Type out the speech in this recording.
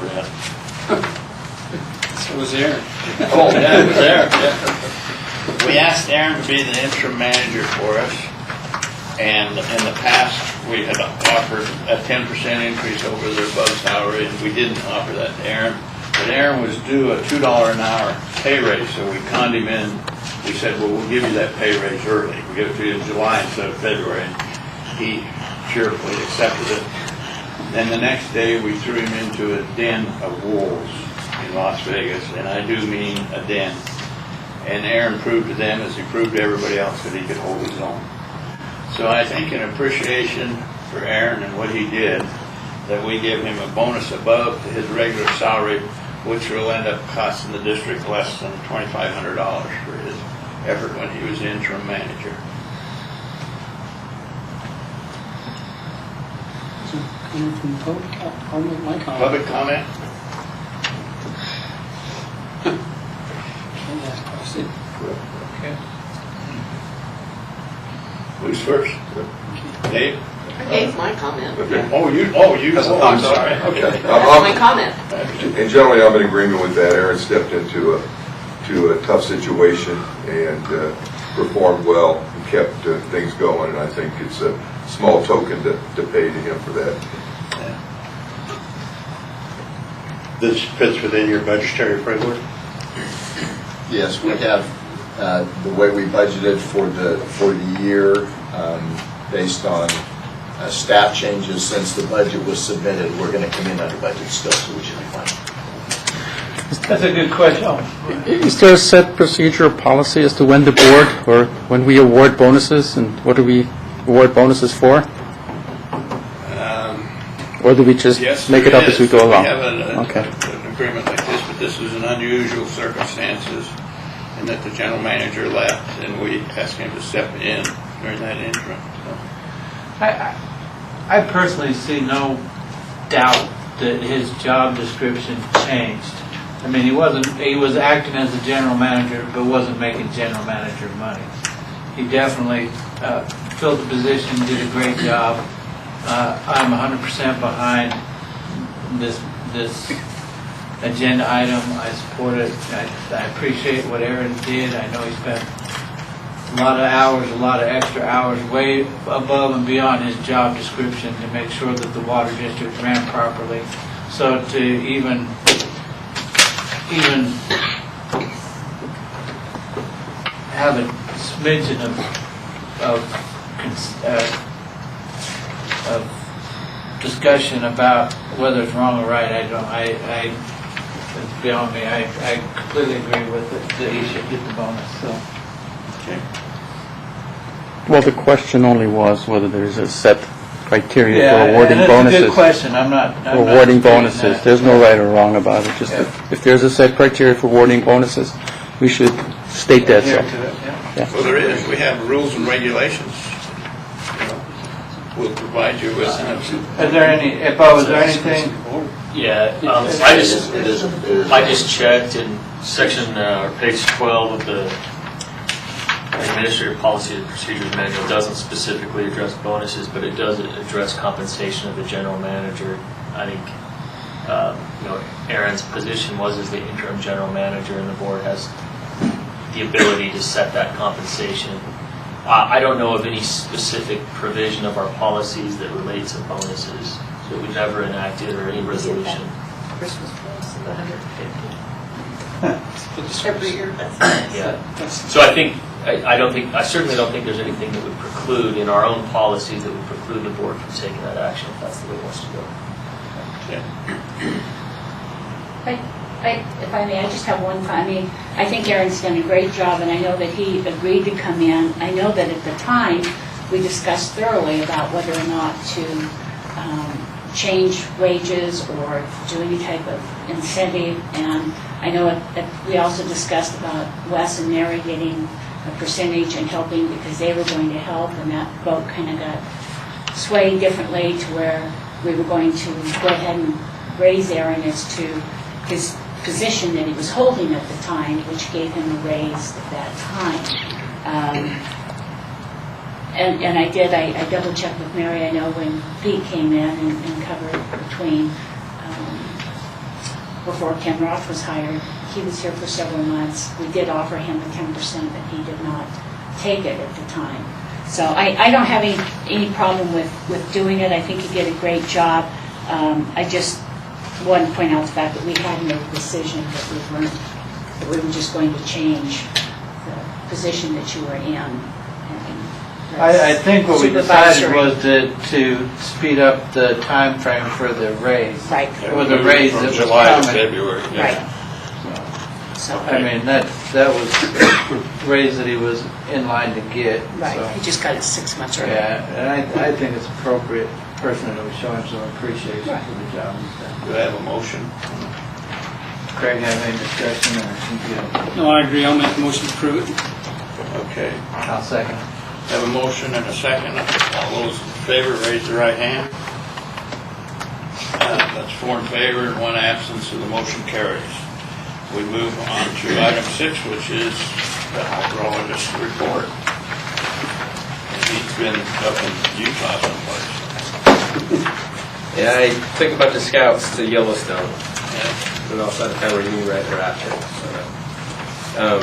that. So was Aaron. Oh, yeah, it was Aaron, yeah. We asked Aaron to be the interim manager for us, and in the past, we had offered a 10% increase over their above salary, and we didn't offer that to Aaron. But Aaron was due a $2 an hour pay raise, so we conned him in. We said, well, we'll give you that pay raise early. We'll give it to you in July instead of February. And he cheerfully accepted it. Then the next day, we threw him into a den of wolves in Las Vegas, and I do mean a den. And Aaron proved to them, as he proved to everybody else, that he could hold his own. So I think in appreciation for Aaron and what he did, that we give him a bonus above his regular salary, which will end up costing the district less than $2,500 for his effort when he was interim manager. Coming from the public, I'll make my comment. Public comment? Yes, question. Okay. Who's first? Dave? I gave my comment. Okay. I'm sorry. Okay. That's my comment. And generally, I'm in agreement with that. Aaron stepped into a tough situation and performed well and kept things going, and I think it's a small token to pay to him for that. This fits within your budgetary framework? Yes, we have the way we budgeted for the year based on staff changes since the budget was submitted. We're going to come in under budget still, so we should be fine. That's a good question. Is there a set procedure or policy as to when the board or when we award bonuses, and what do we award bonuses for? Or do we just Yes, make it there up as we is. go along? We have Okay. an agreement like this, but this is an unusual circumstances, and that the general manager left, and we asked him to step in during that interim. So. I personally see no doubt that his job description changed. I mean, he was acting as a general manager, but wasn't making general manager money. He definitely filled the position, did a great job. I'm 100% behind this agenda item. I support it. I appreciate what Aaron did. I know he spent a lot of hours, a lot of extra hours, way above and beyond his job description to make sure that the water district ran properly. So to even have a smidgen of discussion about whether it's wrong or right, it's beyond me. I completely agree with it, that he should get the bonus. So. Okay. Well, the question only was whether there's a set criteria Yeah, for awarding and bonuses. That's a good question. I'm not Awarding disputing bonuses. that. There's no right or wrong about it. Just if there's a set criteria for awarding bonuses, we should state that. Adhere So. to it, yeah. Well, there is. We have rules and regulations. We'll provide you with them. Is there anything? Yeah, I just checked, and section or page 12 of the Administrative Policy and Procedures Manual doesn't specifically address bonuses, but it does address compensation of the general manager. I think Aaron's position was as the interim general manager, and the board has the ability to set that compensation. I don't know of any specific provision of our policies that relates to bonuses that we've ever enacted or any resolution. Christmas bonus of 150. Every year. Yeah. So I certainly don't think there's anything that would preclude in our own policies that would preclude the board from taking that action if that's the way it wants to go. If I may, I just have one comment. I mean, I think Aaron's done a great job, and I know that he agreed to come in. I know that at the time, we discussed thoroughly about whether or not to change wages or do any type of incentive. And I know we also discussed about Wes and Mary getting a percentage and helping because they were going to help, and that vote kind of got swayed differently to where we were going to go ahead and raise Aaron as to his position that he was holding at the time, which gave him a raise at that time. And I double checked with Mary. I know when Pete came in and covered between before Ken Roth was hired. He was here for several months. We did offer him the 10%, but he did not take it at the time. So I don't have any problem with doing it. I think he did a great job. I just want to point out the fact that we had made a decision that we were just going to change the position that you were in. I think what we decided Supervisory. was to speed up the time frame for the raise. Right, Or the raise From that was July to coming. February. right. So, I mean, that was the raise that he was in line to get. right, so. he just got it 6 months early. Yeah, and I think it's appropriate personally to show him some appreciation Right. for the job he's done. Do I have a motion? Craig, have any discussion, or think you? No, I agree, I'll make a motion to approve it. Okay. I'll second. Have a motion and a second. All those in favor, raise the right hand. That's 4 in favor and 1 absent, so the motion carries. We move on to item 6, which is the hydrologist report. He's been up in Utah someplace. Yeah, I took a bunch of scouts to Yellowstone, Yeah. and also had to kind of renew right thereafter. So,